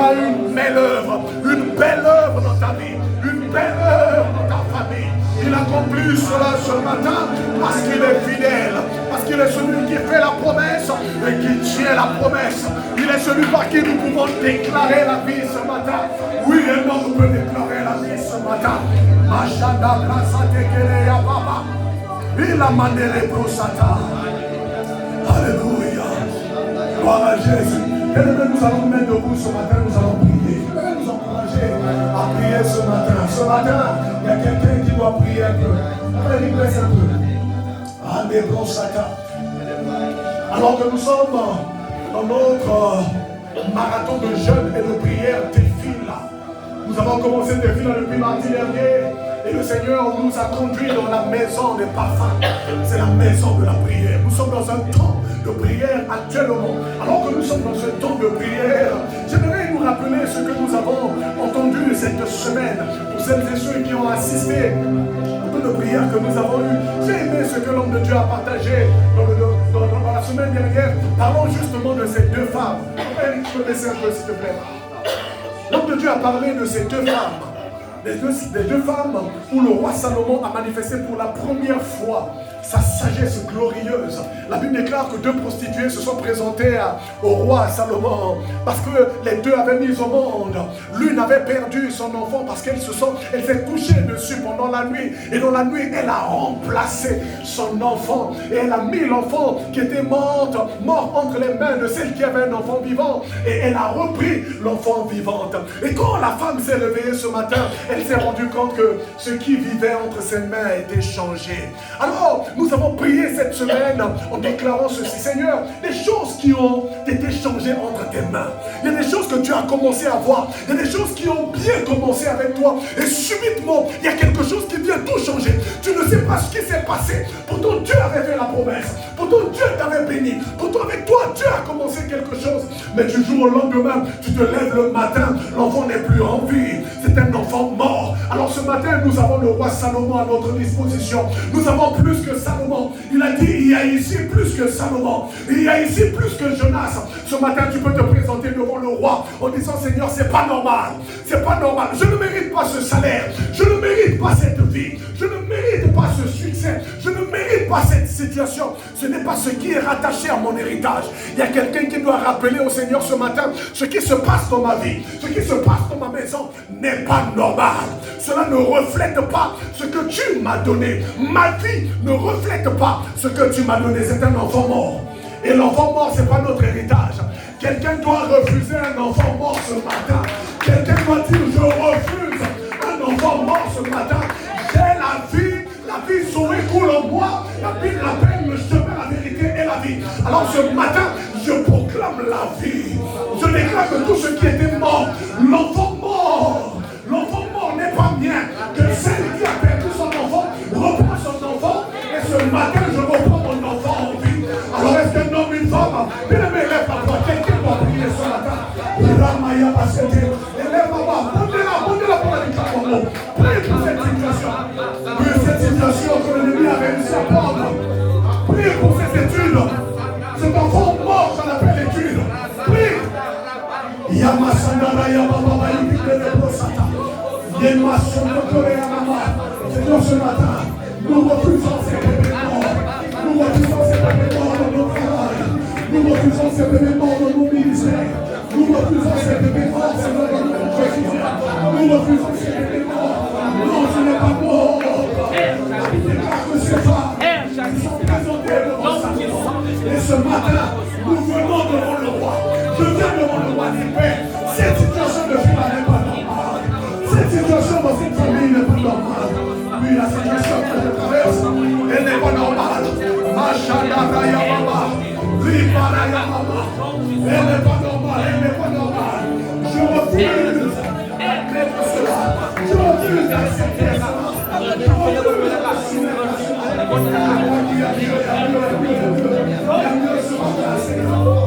fera une belle œuvre dans ta vie, une belle œuvre dans ta famille. Il accomplit cela ce matin parce qu'il est fidèle, parce qu'il est celui qui fait la promesse et qui tient la promesse. Il est celui par qui nous pouvons déclarer la vie ce matin. Oui, et non, on peut déclarer la vie ce matin. Machada Brasate Kereya Baba. Il a mandé pour Satan. Alléluia. Gloire à Jésus. Et nous allons nous mettre debout ce matin, nous allons prier. Nous allons nous encourager à prier ce matin. Ce matin, il y a quelqu'un qui doit prier un peu. Allez, reste un peu. Allez, bon Satan. Alors que nous sommes dans notre marathon de jeûne et de prière défile là. Nous avons commencé le défi depuis mardi dernier. Et le Seigneur nous a conduits dans la maison des parfums. C'est la maison de la prière. Nous sommes dans un temps de prière actuellement. Alors que nous sommes dans ce temps de prière, j'aimerais nous rappeler ce que nous avons entendu cette semaine. Pour celles et ceux qui ont assisté au temps de prière que nous avons eu, j'ai aimé ce que l'homme de Dieu a partagé dans la semaine dernière. Parlons justement de ces deux femmes. Je peux laisser un peu s'il te plaît. L'homme de Dieu a parlé de ces deux femmes. Des deux femmes où le roi Salomon a manifesté pour la première fois sa sagesse glorieuse. La Bible déclare que deux prostituées se sont présentées au roi Salomon parce que les deux avaient mis au monde. L'une avait perdu son enfant parce qu'elle s'est couchée dessus pendant la nuit. Et dans la nuit, elle a remplacé son enfant. Et elle a mis l'enfant qui était mort entre les mains de celle qui avait un enfant vivant. Et elle a repris l'enfant vivante. Et quand la femme s'est réveillée ce matin, elle s'est rendue compte que ce qui vivait entre ses mains était changé. Alors, nous avons prié cette semaine en déclarant ceci. Seigneur, des choses qui ont été changées entre tes mains. Il y a des choses que tu as commencé à voir. Il y a des choses qui ont bien commencé avec toi. Et subitement, il y a quelque chose qui vient tout changer. Tu ne sais pas ce qui s'est passé. Pourtant, Dieu avait fait la promesse. Pourtant, Dieu t'avait béni. Pourtant, avec toi, Dieu a commencé quelque chose. Mais du jour au lendemain, tu te lèves le matin, l'enfant n'est plus en vie. C'est un enfant mort. Alors ce matin, nous avons le roi Salomon à notre disposition. Nous avons plus que Salomon. Il a dit, il y a ici plus que Salomon. Il y a ici plus que Jonas. Ce matin, tu peux te présenter devant le roi en disant, Seigneur, c'est pas normal. C'est pas normal. Je ne mérite pas ce salaire. Je ne mérite pas cette vie. Je ne mérite pas ce succès. Je ne mérite pas cette situation. Ce n'est pas ce qui est rattaché à mon héritage. Il y a quelqu'un qui doit rappeler au Seigneur ce matin, ce qui se passe dans ma vie, ce qui se passe dans ma maison n'est pas normal. Cela ne reflète pas ce que tu m'as donné. Ma vie ne reflète pas ce que tu m'as donné. C'est un enfant mort. Et l'enfant mort, ce n'est pas notre héritage. Quelqu'un doit refuser un enfant mort ce matin. Quelqu'un doit dire, je refuse un enfant mort ce matin. J'ai la vie sauvée coule en moi. La Bible appelle le chemin, la vérité et la vie. Alors ce matin, je proclame la vie. Je déclare que tout ce qui était mort, l'enfant mort n'est pas mien. Que celle qui a perdu son enfant reprend son enfant. Et ce matin, je reprends mon enfant en vie. Alors est-ce qu'un homme, une femme, bien aimé, lève la voix. Quelqu'un doit prier ce matin. Élève la voix. Montez-la pour la déclaration. Priez pour cette situation. Priez cette situation que l'ennemi a réussi à prendre. Priez pour cette étude. Cet enfant mort qu'on appelle l'étude. Priez. Yamasandara Yababa Yukide de Brosata. Yamasandara Yababa. Seigneur, ce matin, nous refusons ces bébés morts. Nous refusons ces bébés morts dans notre travail. Nous refusons ces bébés morts dans nos ministères. Nous refusons ces bébés morts dans notre quotidien. Nous refusons ces bébés morts. Non, ce n'est pas mort. Il déclare que ces femmes qui sont présentées devant sa maison. Et ce matin, nous venons devant le roi. Je viens devant le roi des pères. Cette situation de vie n'est pas normale. Cette situation dans cette famille n'est pas normale. Oui, la situation que je traverse, elle n'est pas normale. Machadara Yababa, Ripara Yababa. Elle n'est pas normale, elle n'est pas normale. Je refuse d'être cela. Je refuse d'accepter cela. Je refuse d'assumer cela. Il y a mieux ce matin, Seigneur.